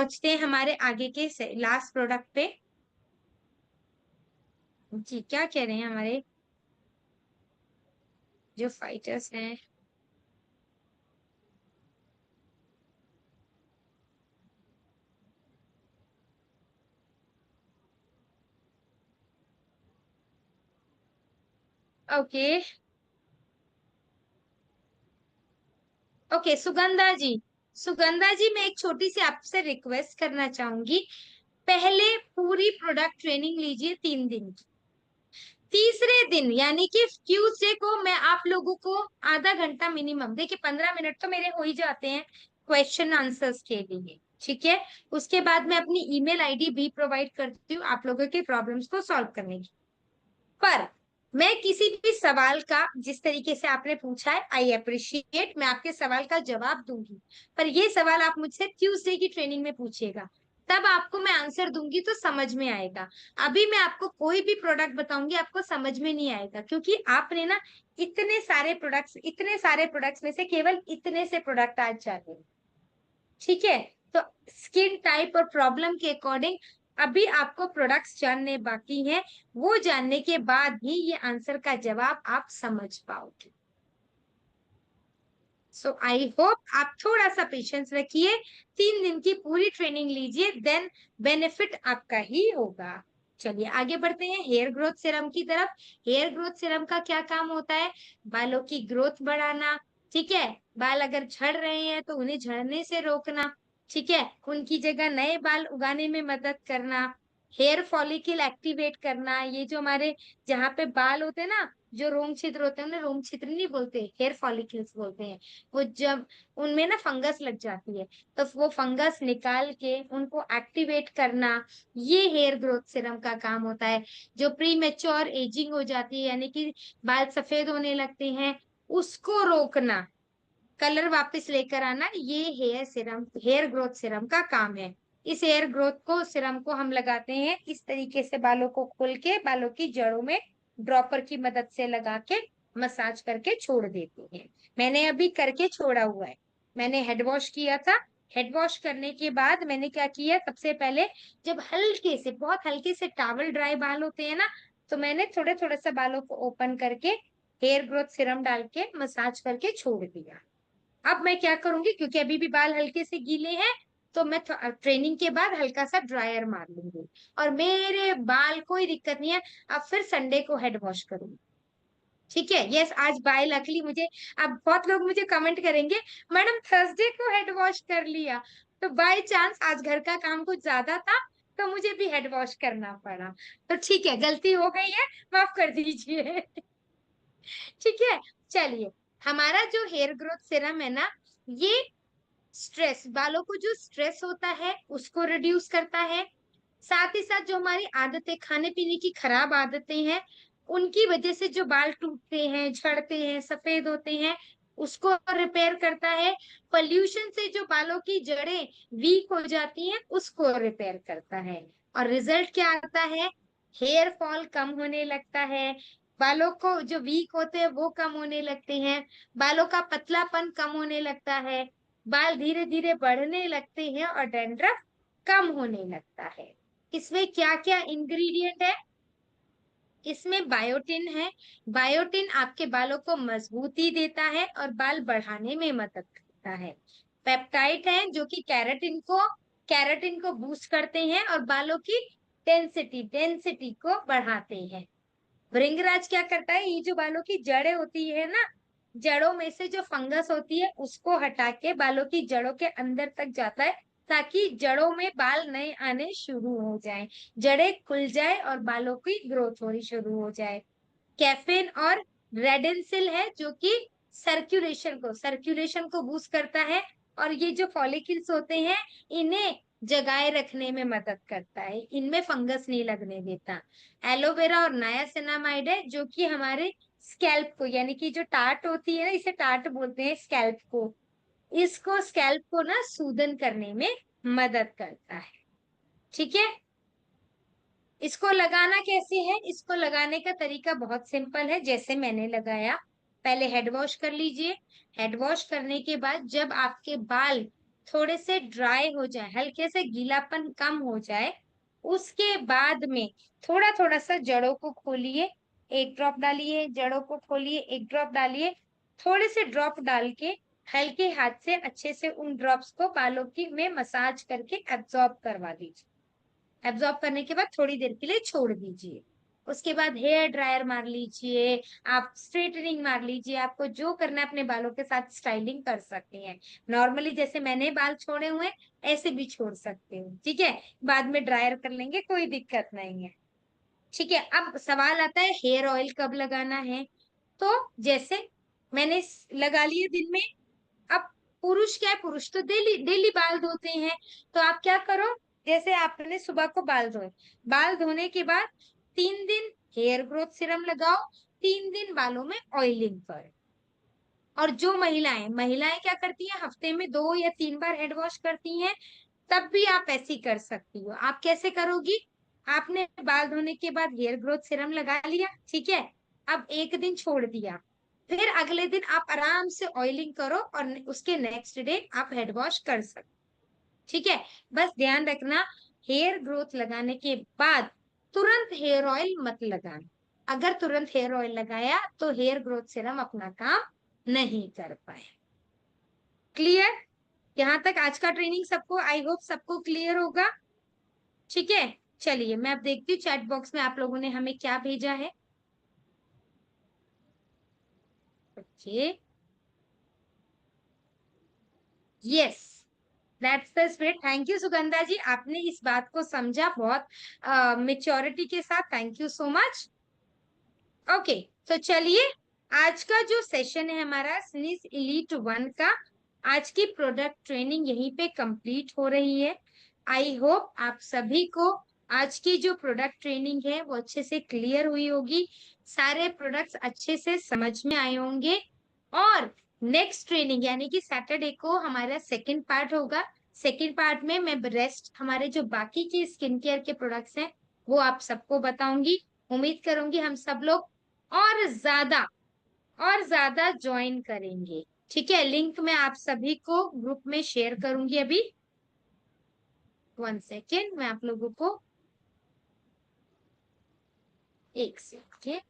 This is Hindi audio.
पहुंचते हैं हमारे आगे के लास्ट प्रोडक्ट पे। जी क्या कह रहे हैं हमारे जो फाइटर्स हैं। ओके ओके सुगंधा जी, सुगंधा जी मैं एक छोटी सी आपसे रिक्वेस्ट करना चाहूंगी। पहले पूरी प्रोडक्ट ट्रेनिंग लीजिए 3 दिन की। तीसरे दिन यानी कि ट्यूसडे को मैं आप लोगों को आधा घंटा मिनिमम, देखिए 15 मिनट तो मेरे हो ही जाते हैं क्वेश्चन आंसर्स के लिए, ठीक है। उसके बाद मैं अपनी ईमेल आईडी भी प्रोवाइड करती हूँ आप लोगों के प्रॉब्लम्स को सॉल्व करने की। पर मैं किसी भी सवाल का, जिस तरीके से आपने पूछा है आई अप्रिशिएट, मैं आपके सवाल का जवाब दूंगी। पर ये सवाल आप मुझसे ट्यूसडे की ट्रेनिंग में पूछिएगा, तब आपको मैं आंसर दूंगी तो समझ में आएगा। अभी मैं आपको कोई भी प्रोडक्ट बताऊंगी आपको समझ में नहीं आएगा, क्योंकि आपने ना इतने सारे प्रोडक्ट्स में से केवल इतने से प्रोडक्ट आज जाने, ठीक है। तो स्किन टाइप और प्रॉब्लम के अकॉर्डिंग अभी आपको प्रोडक्ट्स जानने बाकी हैं। वो जानने के बाद ही ये आंसर का जवाब आप समझ पाओगे। सो आई होप आप थोड़ा सा पेशेंस रखिए, 3 दिन की पूरी ट्रेनिंग लीजिए, देन बेनिफिट आपका ही होगा। चलिए आगे बढ़ते हैं हेयर ग्रोथ सिरम की तरफ। हेयर ग्रोथ सिरम का क्या काम होता है? बालों की ग्रोथ बढ़ाना, ठीक है। बाल अगर झड़ रहे हैं तो उन्हें झड़ने से रोकना, ठीक है। उनकी जगह नए बाल उगाने में मदद करना, हेयर फॉलिकल एक्टिवेट करना। ये जो हमारे जहाँ पे बाल होते हैं ना, जो रोम छिद्र होते हैं, उन्हें रोम छिद्र नहीं बोलते, हेयर फॉलिकल्स बोलते हैं। वो जब उनमें ना फंगस लग जाती है, तो वो फंगस निकाल के उनको एक्टिवेट करना, ये हेयर ग्रोथ सिरम का काम होता है। जो प्री मेच्योर एजिंग हो जाती है, यानी कि बाल सफेद होने लगते हैं, उसको रोकना, कलर वापस लेकर आना, ये हेयर ग्रोथ सिरम का काम है। इस हेयर ग्रोथ को सिरम को हम लगाते हैं इस तरीके से, बालों को खोल के बालों की जड़ों में ड्रॉपर की मदद से लगा के मसाज करके छोड़ देते हैं। मैंने अभी करके छोड़ा हुआ है। मैंने हेड वॉश किया था। हेड वॉश करने के बाद मैंने क्या किया, सबसे पहले जब हल्के से, बहुत हल्के से टावल ड्राई बाल होते हैं ना, तो मैंने थोड़े थोड़े से बालों को ओपन करके हेयर ग्रोथ सिरम डाल के मसाज करके छोड़ दिया। अब मैं क्या करूंगी, क्योंकि अभी भी बाल हल्के से गीले हैं, तो मैं ट्रेनिंग के बाद हल्का सा ड्रायर मार लूंगी, और मेरे बाल कोई दिक्कत नहीं है। अब फिर संडे को हेड वॉश करूंगी, ठीक है। यस, आज बाय लकली मुझे, अब बहुत लोग मुझे कमेंट करेंगे मैडम थर्सडे को हेड वॉश कर लिया, तो बाय चांस आज घर का काम कुछ ज्यादा था, तो मुझे भी हेड वॉश करना पड़ा। तो ठीक है, गलती हो गई है, माफ कर दीजिए। ठीक है। चलिए, हमारा जो हेयर ग्रोथ सिरम है ना, ये स्ट्रेस, बालों को जो स्ट्रेस होता है उसको रिड्यूस करता है। साथ ही साथ जो हमारी आदतें, खाने पीने की खराब आदतें हैं, उनकी वजह से जो बाल टूटते हैं, झड़ते हैं, सफेद होते हैं, उसको रिपेयर करता है। पोल्यूशन से जो बालों की जड़ें वीक हो जाती हैं, उसको रिपेयर करता है। और रिजल्ट क्या आता है? हेयर फॉल कम होने लगता है, बालों को जो वीक होते हैं वो कम होने लगते हैं, बालों का पतलापन कम होने लगता है, बाल धीरे धीरे बढ़ने लगते हैं, और डैंड्रफ कम होने लगता है। इसमें क्या क्या इंग्रेडिएंट है? इसमें बायोटिन है। बायोटिन आपके बालों को मजबूती देता है और बाल बढ़ाने में मदद करता है। पेप्टाइड है जो कि कैराटिन को बूस्ट करते हैं और बालों की डेंसिटी को बढ़ाते हैं। भृंगराज क्या करता है, ये जो बालों की जड़ें होती है ना, जड़ों में से जो फंगस होती है उसको हटा के बालों की जड़ों के अंदर तक जाता है, ताकि जड़ों में बाल नए आने शुरू हो जाएं, जड़ें खुल जाए और बालों की ग्रोथ होनी शुरू हो जाए। कैफीन और रेडेंसिल है जो कि सर्कुलेशन को बूस्ट करता है, और ये जो फॉलिकल्स होते हैं इन्हें जगाए रखने में मदद करता है, इनमें फंगस नहीं लगने देता। एलोवेरा और नायासिनामाइड है जो कि हमारे स्कैल्प को, यानी कि जो टाट होती है ना, इसे टाट बोलते हैं स्कैल्प को, इसको स्कैल्प को ना सूदन करने में मदद करता है, ठीक है। इसको लगाना कैसे है? इसको लगाने का तरीका बहुत सिंपल है, जैसे मैंने लगाया। पहले हेड वॉश कर लीजिए। हेड वॉश करने के बाद जब आपके बाल थोड़े से ड्राई हो जाए, हल्के से गीलापन कम हो जाए, उसके बाद में थोड़ा थोड़ा सा जड़ों को खोलिए, 1 ड्रॉप डालिए, जड़ों को खोलिए, 1 ड्रॉप डालिए, थोड़े से ड्रॉप डाल के हल्के हाथ से अच्छे से उन ड्रॉप्स को बालों की में मसाज करके एब्जॉर्ब करवा दीजिए। एब्जॉर्ब करने के बाद थोड़ी देर के लिए छोड़ दीजिए। उसके बाद हेयर ड्रायर मार लीजिए, आप स्ट्रेटनिंग मार लीजिए, आपको जो करना है अपने बालों के साथ स्टाइलिंग कर सकते हैं। नॉर्मली जैसे मैंने बाल छोड़े हुए हैं, ऐसे भी छोड़ सकते हो, ठीक है। बाद में ड्रायर कर लेंगे, कोई दिक्कत नहीं है, ठीक है। अब सवाल आता है हेयर ऑयल कब लगाना है। तो जैसे मैंने लगा लिए दिन में। अब पुरुष क्या है, पुरुष तो डेली डेली बाल धोते हैं। तो आप क्या करो, जैसे आपने सुबह को बाल धोए, बाल धोने के बाद 3 दिन हेयर ग्रोथ सीरम लगाओ, 3 दिन बालों में ऑयलिंग करो। और जो महिलाएं महिलाएं क्या करती हैं, हफ्ते में 2 या 3 बार हेड वॉश करती हैं, तब भी आप ऐसी कर सकती हो। आप कैसे करोगी, आपने बाल धोने के बाद हेयर ग्रोथ सीरम लगा लिया, ठीक है। अब एक दिन छोड़ दिया, फिर अगले दिन आप आराम से ऑयलिंग करो और उसके नेक्स्ट डे आप हेड वॉश कर सकते, ठीक है। बस ध्यान रखना, हेयर ग्रोथ लगाने के बाद तुरंत हेयर ऑयल मत लगाना। अगर तुरंत हेयर ऑयल लगाया तो हेयर ग्रोथ सीरम अपना काम नहीं कर पाए। क्लियर? यहाँ तक आज का ट्रेनिंग सबको, आई होप सबको क्लियर होगा, ठीक है। चलिए मैं अब देखती हूँ चैट बॉक्स में आप लोगों ने हमें क्या भेजा है। Okay, yes, that's the spirit. Thank you Sugandha ji, आपने इस बात को समझा बहुत मेच्योरिटी के साथ, thank you so much. Okay, तो चलिए आज का जो सेशन है हमारा स्निस इलीट 1 का, आज की प्रोडक्ट ट्रेनिंग यहीं पे कंप्लीट हो रही है। आई होप आप सभी को आज की जो प्रोडक्ट ट्रेनिंग है वो अच्छे से क्लियर हुई होगी, सारे प्रोडक्ट्स अच्छे से समझ में आए होंगे। और नेक्स्ट ट्रेनिंग यानी कि सैटरडे को हमारा सेकंड पार्ट होगा। सेकंड पार्ट में मैं रेस्ट हमारे जो बाकी के स्किन केयर के प्रोडक्ट्स हैं वो आप सबको बताऊंगी। उम्मीद करूंगी हम सब लोग और ज्यादा और ज्यादा ज्वाइन करेंगे, ठीक है। लिंक मैं आप सभी को ग्रुप में शेयर करूंगी अभी। 1 सेकेंड, मैं आप लोगों को 1 सेकेंड